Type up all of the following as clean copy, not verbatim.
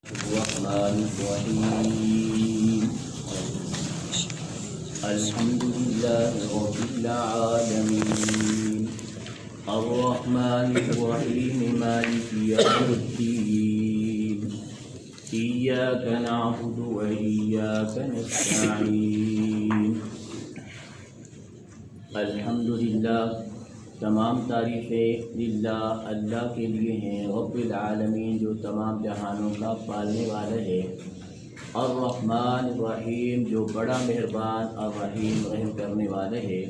الرحمن الرحيم الحمد لله رب العالمين الرحمن الرحيم مالك يوم الدين إياك نعبد وإياك نستعين الحمد للہ تمام تعریفیں للہ اللہ کے لیے ہیں رب العالمین جو تمام جہانوں کا پالنے والا ہے الرحمن الرحیم جو بڑا مہربان اور رحیم رحم کرنے والا ہے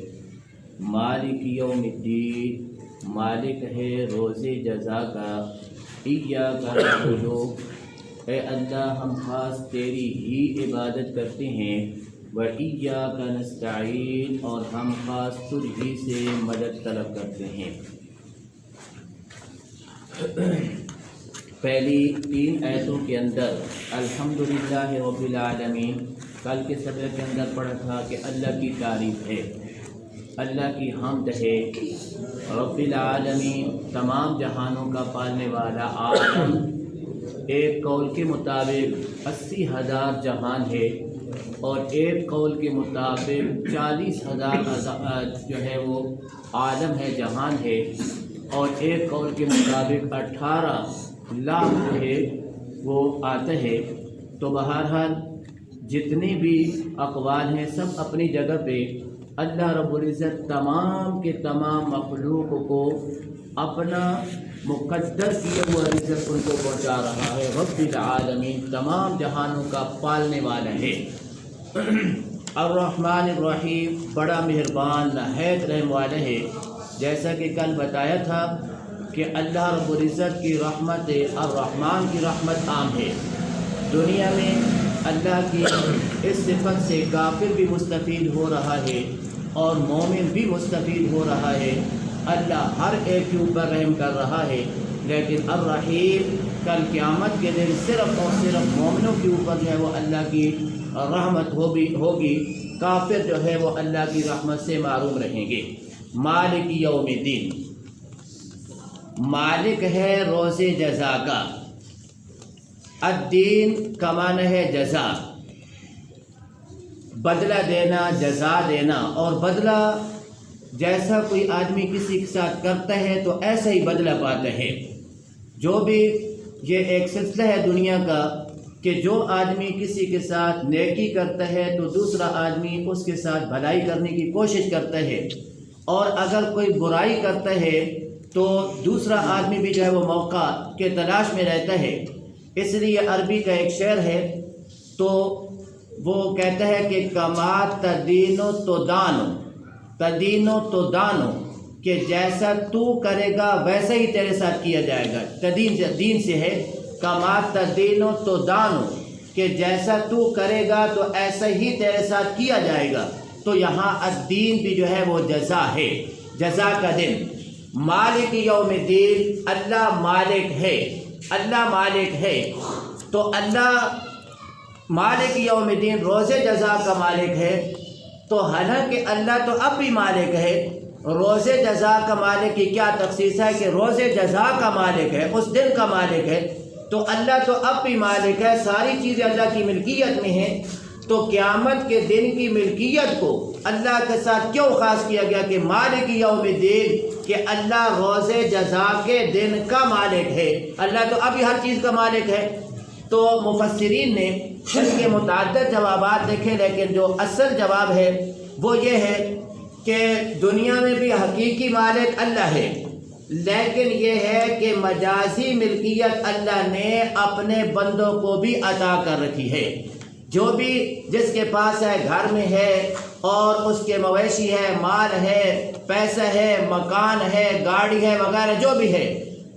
مالک یوم الدین مالک ہے روز جزا کا ایاک نعبد اے اللہ ہم خاص تیری ہی عبادت کرتے ہیں وَإِيَّاكَ نَسْتَعِينُ اور ہم خاص تجھ ہی سے مدد طلب کرتے ہیں۔ پہلی 3 آیتوں کے اندر الحمدللہ رب العالمین کل کے سبق کے اندر پڑھا تھا کہ اللہ کی تعریف ہے، اللہ کی حمد ہے، رب العالمین تمام جہانوں کا پالنے والا عالم ایک قول کے مطابق 80,000 جہان ہے اور ایک قول کے مطابق 40,000 جو ہے وہ عالم ہے جہان ہے اور ایک قول کے مطابق 18 لاکھ جو ہے وہ آتا ہے۔ تو بہرحال جتنی بھی اقوال ہیں سب اپنی جگہ پہ اللہ رب العزت تمام کے تمام مخلوق کو اپنا مقدر کیا ہوا رزق ان کو پہنچا رہا ہے۔ رب العالمین تمام جہانوں کا پالنے والا ہے۔ الرحمن الرحیم بڑا مہربان نہایت رحم والا ہے۔ جیسا کہ کل بتایا تھا کہ اللہ رب العزت کی رحمت الرحمن کی رحمت عام ہے۔ دنیا میں اللہ کی اس صفت سے کافر بھی مستفید ہو رہا ہے اور مومن بھی مستفید ہو رہا ہے۔ اللہ ہر ایک کے اوپر رحم کر رہا ہے، لیکن الرحیم کل قیامت کے دن صرف اور صرف مومنوں کے اوپر جو ہے وہ اللہ کی رحمت ہوگی، کافر جو ہے وہ اللہ کی رحمت سے معروم رہیں گے۔ مالک یوم الدین مالک ہے روز جزا کا، الدین کا معنی ہے جزا، بدلہ دینا، جزا دینا، اور بدلہ جیسا کوئی آدمی کسی کے ساتھ کرتا ہے تو ایسا ہی بدلہ پاتا ہے۔ جو بھی یہ ایک سلسلہ ہے دنیا کا کہ جو آدمی کسی کے ساتھ نیکی کرتا ہے تو دوسرا آدمی اس کے ساتھ بھلائی کرنے کی کوشش کرتا ہے، اور اگر کوئی برائی کرتا ہے تو دوسرا آدمی بھی جو ہے وہ موقع کے تلاش میں رہتا ہے۔ اس لیے عربی کا ایک شعر ہے تو وہ کہتا ہے کہ کما تدینو تو دانو، تدینو تو دانو، کہ جیسا تو کرے گا ویسا ہی تیرے ساتھ کیا جائے گا۔ دین سے ہے کما تدینو تو دانو، کہ جیسا تو کرے گا تو ایسا ہی تیرے ساتھ کیا جائے گا۔ تو یہاں الدین بھی جو ہے وہ جزا ہے، جزا کا دن۔ مالک یوم الدین اللہ مالک ہے، اللہ مالک ہے۔ تو اللہ مالک یوم الدین روز جزا کا مالک ہے، تو حالانکہ اللہ تو اب بھی مالک ہے، روز جزا کا مالک کی کیا تخصیص ہے کہ روز جزا کا مالک ہے، اس دن کا مالک ہے۔ تو اللہ تو اب بھی مالک ہے، ساری چیزیں اللہ کی ملکیت میں ہیں، تو قیامت کے دن کی ملکیت کو اللہ کے ساتھ کیوں خاص کیا گیا کہ مالک یوم الدین، کہ اللہ روز جزا کے دن کا مالک ہے۔ اللہ تو ابھی ہر چیز کا مالک ہے۔ تو مفسرین نے اس کے متعدد جوابات دیکھے، لیکن جو اصل جواب ہے وہ یہ ہے کہ دنیا میں بھی حقیقی مالک اللہ ہے، لیکن یہ ہے کہ مجازی ملکیت اللہ نے اپنے بندوں کو بھی عطا کر رکھی ہے۔ جو بھی جس کے پاس ہے، گھر میں ہے اور اس کے مویشی ہے، مال ہے، پیسہ ہے، مکان ہے، گاڑی ہے وغیرہ جو بھی ہے،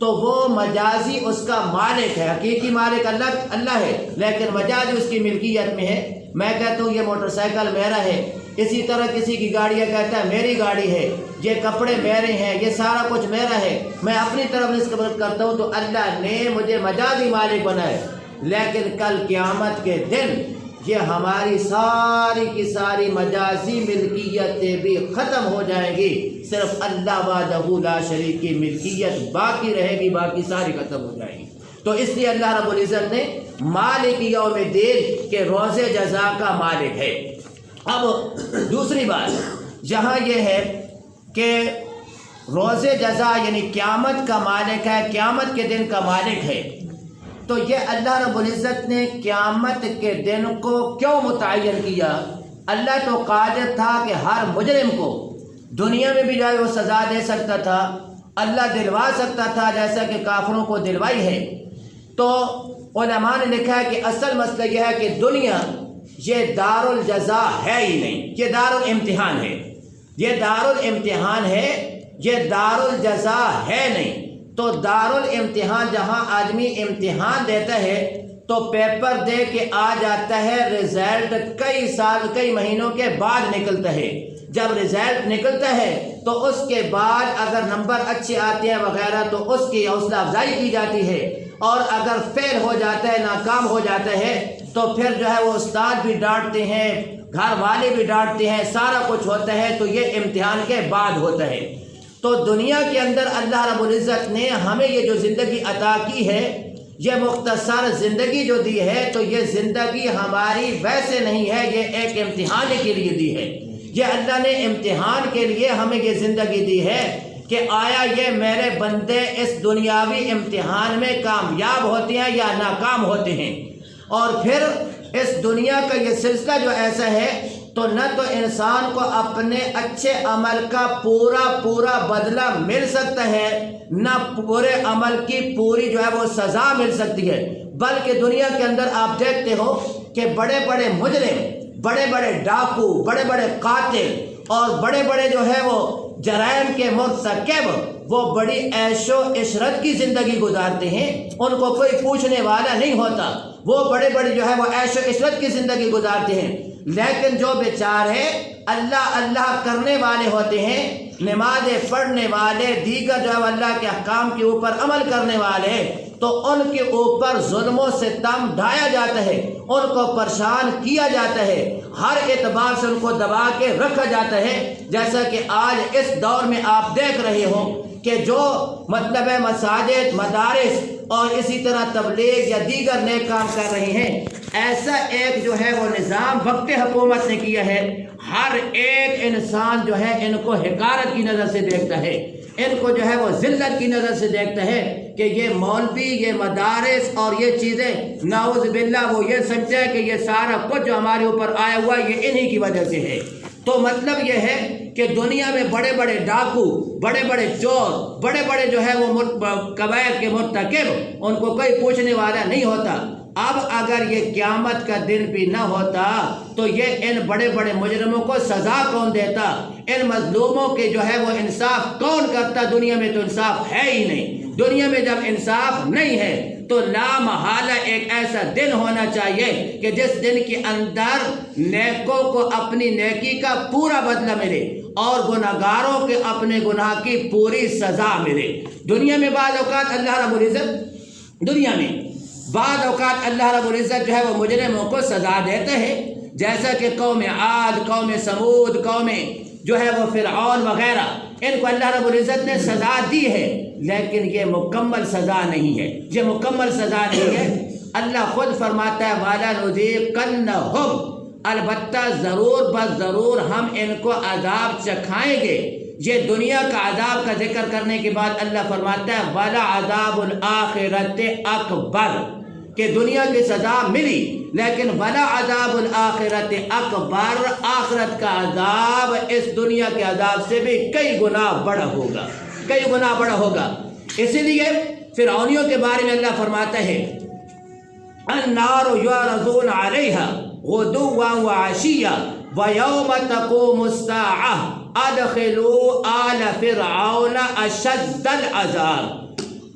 تو وہ مجازی اس کا مالک ہے۔ حقیقی مالک اللہ ہے، لیکن مجازی اس کی ملکیت میں ہے۔ میں کہتا ہوں یہ موٹر سائیکل میرا ہے، اسی طرح کسی کی گاڑی کہتا ہے میری گاڑی ہے، یہ کپڑے میرے ہیں، یہ سارا کچھ میرا ہے، میں اپنی طرف نسبت کرتا ہوں، تو اللہ نے مجھے مجازی مالک بنائے۔ لیکن کل قیامت کے دن یہ ہماری ساری کی ساری مجازی ملکیتیں بھی ختم ہو جائیں گی، صرف اللہ وحدہ لا شریک کی ملکیت باقی رہے گی، باقی ساری ختم ہو جائیں گی۔ تو اس لیے اللہ رب العزت نے مالک یوم الدین کے روز جزا کا مالک ہے۔ اب دوسری بات جہاں یہ ہے کہ روز جزا یعنی قیامت کا مالک ہے، قیامت کے دن کا مالک ہے، تو یہ اللہ رب العزت نے قیامت کے دن کو کیوں متعین کیا؟ اللہ تو قادر تھا کہ ہر مجرم کو دنیا میں بھی جائے وہ سزا دے سکتا تھا، اللہ دلوا سکتا تھا جیسا کہ کافروں کو دلوائی ہے۔ تو علماء نے لکھا ہے کہ اصل مسئلہ یہ ہے کہ دنیا یہ دار الجزا ہے ہی نہیں، یہ دار الامتحان ہے، یہ دار الامتحان ہے، یہ دار الجزا ہے نہیں۔ تو دار الامتحان جہاں آدمی امتحان دیتا ہے تو پیپر دے کے آ جاتا ہے، رزلٹ کئی سال کئی مہینوں کے بعد نکلتا ہے۔ جب رزلٹ نکلتا ہے تو اس کے بعد اگر نمبر اچھے آتے ہیں وغیرہ تو اس کی حوصلہ افزائی کی جاتی ہے، اور اگر فیل ہو جاتا ہے، ناکام ہو جاتا ہے، تو پھر جو ہے وہ استاد بھی ڈانٹتے ہیں، گھر والے بھی ڈانٹتے ہیں، سارا کچھ ہوتا ہے، تو یہ امتحان کے بعد ہوتا ہے۔ تو دنیا کے اندر اللہ رب العزت نے ہمیں یہ جو زندگی عطا کی ہے، یہ مختصر زندگی جو دی ہے، تو یہ زندگی ہماری ویسے نہیں ہے، یہ ایک امتحان کے لیے دی ہے۔ یہ اللہ نے امتحان کے لیے ہمیں یہ زندگی دی ہے کہ آیا یہ میرے بندے اس دنیاوی امتحان میں کامیاب ہوتے ہیں یا ناکام ہوتے ہیں۔ اور پھر اس دنیا کا یہ سلسلہ جو ایسا ہے، تو نہ تو انسان کو اپنے اچھے عمل کا پورا بدلہ مل سکتا ہے، نہ پورے عمل کی پوری جو ہے وہ سزا مل سکتی ہے، بلکہ دنیا کے اندر آپ دیکھتے ہو کہ بڑے بڑے مجرم، بڑے بڑے ڈاکو، بڑے بڑے قاتل اور بڑے بڑے جو ہے وہ جرائم کے مرتکب، وہ بڑی عیش و عشرت کی زندگی گزارتے ہیں، ان کو کوئی پوچھنے والا نہیں ہوتا، وہ بڑے بڑے جو ہے وہ عیش و عشرت کی زندگی گزارتے ہیں۔ لیکن جو بیچارے اللہ اللہ کرنے والے ہوتے ہیں، نمازیں پڑھنے والے، دیگر جو ہے اللہ کے احکام کے اوپر عمل کرنے والے، تو ان کے اوپر ظلم و ستم ڈھایا جاتا ہے، ان کو پریشان کیا جاتا ہے، ہر اعتبار سے ان کو دبا کے رکھا جاتا ہے۔ جیسا کہ آج اس دور میں آپ دیکھ رہے ہو کہ جو مطلب ہے مساجد، مدارس اور اسی طرح تبلیغ یا دیگر نیک کام کر رہے ہیں، ایسا ایک جو ہے وہ نظام وقت حکومت نے کیا ہے، ہر ایک انسان جو ہے ان کو حقارت کی نظر سے دیکھتا ہے، ان کو جو ہے وہ ذلت کی نظر سے دیکھتا ہے کہ یہ مولوی، یہ مدارس اور یہ چیزیں، نعوذ باللہ وہ یہ سمجھتا ہے کہ یہ سارا کچھ جو ہمارے اوپر آیا ہوا یہ انہی کی وجہ سے ہے۔ تو مطلب یہ ہے کہ دنیا میں بڑے بڑے ڈاکو، بڑے بڑے چور، بڑے بڑے جو ہے وہ کبائر کے مرتکب، ان کو کوئی پوچھنے والا نہیں ہوتا۔ اب اگر یہ قیامت کا دن بھی نہ ہوتا تو یہ ان بڑے بڑے مجرموں کو سزا کون دیتا؟ ان مظلوموں کے جو ہے وہ انصاف کون کرتا؟ دنیا میں تو انصاف ہے ہی نہیں۔ دنیا میں جب انصاف نہیں ہے تو لا محالہ ایک ایسا دن ہونا چاہیے کہ جس دن کے اندر نیکوں کو اپنی نیکی کا پورا بدلہ ملے اور گناہگاروں کے اپنے گناہ کی پوری سزا ملے۔ دنیا میں بعض اوقات اللہ رب العزت جو ہے وہ مجرموں کو سزا دیتے ہیں، جیسا کہ قوم عاد، قوم سمود، قوم جو ہے وہ فرعون وغیرہ، ان کو اللہ رب العزت نے سزا دی ہے، لیکن یہ مکمل سزا نہیں ہے، یہ مکمل سزا نہیں ہے۔ اللہ خود فرماتا ہے وَلَنُذِيقَنَّهُمْ، البتہ ضرور بس ضرور ہم ان کو عذاب چکھائیں گے۔ یہ دنیا کا عذاب کا ذکر کرنے کے بعد اللہ فرماتا ہے وَلَعَذَابُ الْآخِرَةِ أَكْبَرُ، کہ دنیا کی سزا ملی، لیکن وَلَعَذَابُ الْآخِرَةِ أَكْبَرُ، آخرت کا عذاب اس دنیا کے عذاب سے بھی کئی گنا بڑا ہوگا، کئی گنا بڑا ہوگا۔ اسی لیے فرعونیوں کے بارے میں اللہ فرماتا ہے النار یعرضون علیہا غدوا وعشیا ویوم تقوم الساعة ادخلوا آل فرعون اشد العذاب۔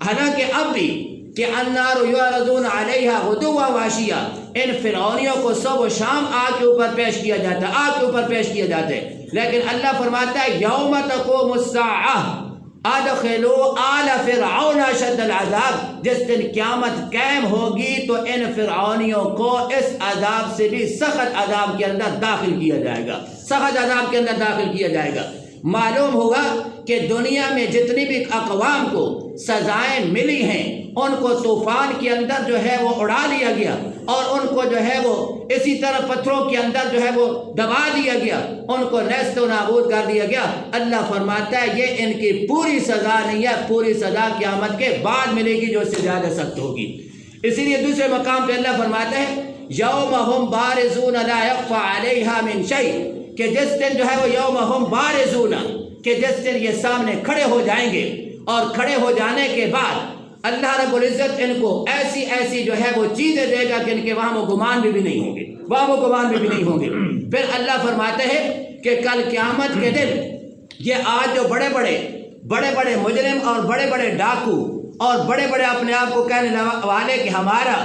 حالانکہ اب بھی کہ النار یعرضون علیہا غدوا وعشیا، ان فرعونیوں کو صبح و شام آگ کے اوپر پیش کیا جاتا ہے، آگ کے اوپر پیش کیا جاتا ہے، لیکن اللہ فرماتا ہے یوم تقوم الساعة ادخلوا آل فرعون اشد العذاب، جس دن قیامت قائم ہوگی تو ان فرعونیوں کو اس عذاب سے بھی سخت عذاب کے اندر داخل کیا جائے گا، سخت عذاب کے اندر داخل کیا جائے گا۔ معلوم ہوگا کہ دنیا میں جتنی بھی اقوام کو سزائیں ملی ہیں ان کو طوفان کے اندر جو ہے وہ اڑا لیا گیا اور ان کو جو ہے وہ اسی طرح پتھروں کے اندر جو ہے وہ دبا دیا گیا، ان کو نیست و نابود کر دیا گیا۔ اللہ فرماتا ہے یہ ان کی پوری سزا نہیں ہے، پوری سزا قیامت کے بعد ملے گی جو اس سے زیادہ سخت ہوگی۔ اسی لیے دوسرے مقام پہ اللہ فرماتا ہے یوم ہم بارزون لا یخفی علیہا من شیء، کہ جس دن جو ہے وہ یوم ہم بارزون، کہ جس دن یہ سامنے کھڑے ہو جائیں گے، اور کھڑے ہو جانے کے بعد اللہ رب العزت ان کو ایسی ایسی جو ہے وہ چیزیں دے گا کہ ان کے وہاں وہ گمان بھی نہیں ہوں گے، وہاں وہ گمان بھی نہیں ہوں گے۔ پھر اللہ فرماتے ہیں کہ کل قیامت کے دن یہ آج جو بڑے بڑے مجرم اور بڑے بڑے ڈاکو اور بڑے بڑے اپنے آپ کو کہنے والے کہ ہمارا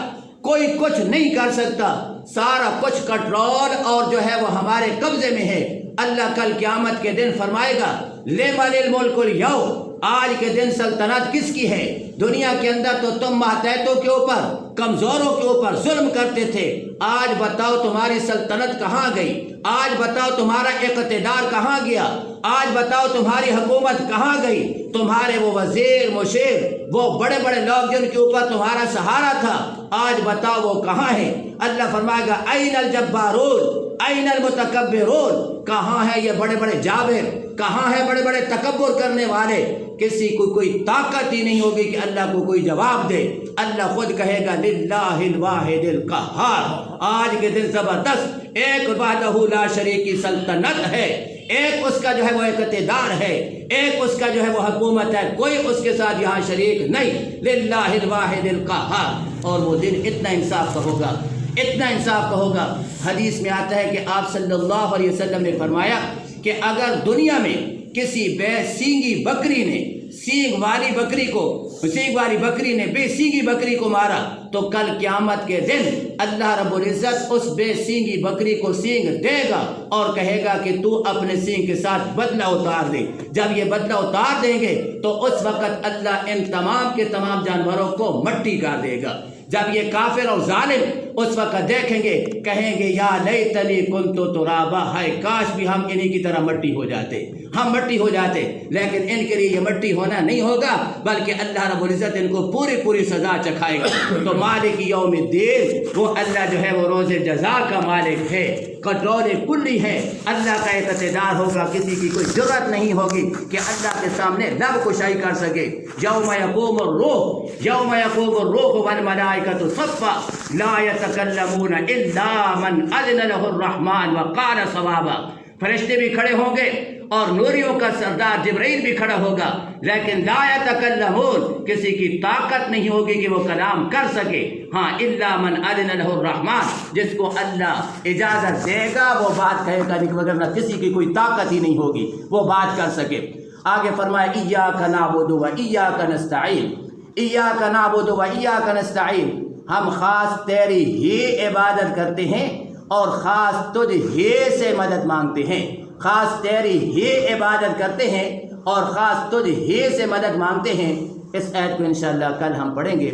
کوئی کچھ نہیں کر سکتا، سارا کچھ کنٹرول اور جو ہے وہ ہمارے قبضے میں ہے، اللہ کل قیامت کے دن فرمائے گا لمن الملک اليوم، آج کے دن سلطنت کس کی ہے؟ دنیا کے اندر تو تم ماتحتوں کے اوپر، کمزوروں کے اوپر ظلم کرتے تھے، آج بتاؤ تمہاری سلطنت کہاں گئی؟ آج بتاؤ تمہارا اقتدار کہاں گیا؟ آج بتاؤ تمہاری حکومت کہاں گئی؟ تمہارے وہ وزیر مشیر، وہ بڑے بڑے لوگ جن کے اوپر تمہارا سہارا تھا، آج بتاؤ وہ کہاں ہے؟ اللہ فرمائے گا این الجبارون این المتکبرون، کہاں ہے یہ بڑے بڑے جابر، کہاں ہے بڑے بڑے تکبر کرنے والے؟ کسی کو کوئی طاقت ہی نہیں ہوگی کہ اللہ کو کوئی جواب دے۔ اللہ خود کہے گا للہ الواحد القہار، آج کے دن زبردست ایک وحدہ لا شریک کی سلطنت ہے، ایک اس کا جو ہے وہ اقتدار ہے، ایک اس کا جو ہے وہ حکومت ہے، کوئی اس کے ساتھ یہاں شریک نہیں، للہ الواحد القہار۔ اور وہ دن اتنا انصاف کا ہوگا، اتنا انصاف کا ہوگا۔ حدیث میں آتا ہے کہ آپ صلی اللہ علیہ وسلم نے فرمایا کہ اگر دنیا میں کسی بے سینگی بکری نے سینگ والی بکری نے بے سینگی بکری کو مارا تو کل قیامت کے دن اللہ رب العزت اس بے سینگی بکری کو سینگ دے گا اور کہے گا کہ تو اپنے سینگ کے ساتھ بدلہ اتار دے۔ جب یہ بدلہ اتار دیں گے تو اس وقت اللہ ان تمام کے تمام جانوروں کو مٹی کر دے گا۔ جب یہ کافر اور ظالم اس وقت دیکھیں گے، کہیں گے یا لیتنی کنت ترابا، ہے کاش بھی ہم انہی کی طرح مٹی ہو جاتے، ہم مٹی ہو جاتے۔ لیکن ان کے لیے یہ مٹی ہونا نہیں ہوگا، بلکہ اللہ رب العزت ان کو پوری سزا چکھائے گا۔ تو مالک یوم الدین، وہ اللہ جو ہے وہ روز جزا کا مالک ہے، کنٹرول کلی ہے، اللہ کا اقتدار ہوگا، کسی کی کوئی جرأت نہیں ہوگی کہ اللہ کے سامنے لب کشائی کر سکے۔ یوم یقوم الروح والملائکۃ صفا لا یتکلمون الا من اذن له الرحمن وقال صوابا، فرشتے بھی کھڑے ہوں گے اور نوریوں کا سردار جبرائیل بھی کھڑا ہوگا، لیکن لا یتکلمون، کسی کی طاقت نہیں ہوگی کہ وہ کلام کر سکے، ہاں الا من اذن له الرحمن، جس کو اللہ اجازت دے گا وہ بات کہے گا، وگرنہ کسی کی کوئی طاقت ہی نہیں ہوگی وہ بات کر سکے۔ آگے فرمایا ایاک نعبد و ایاک نستعین، ایاک نعبد و ایاک نستعین، ہم خاص تیری ہی عبادت کرتے ہیں اور خاص تجھ ہی سے مدد مانگتے ہیں، خاص تیری ہی عبادت کرتے ہیں اور خاص تجھ ہی سے مدد مانگتے ہیں۔ اس آیت کو انشاءاللہ کل ہم پڑھیں گے۔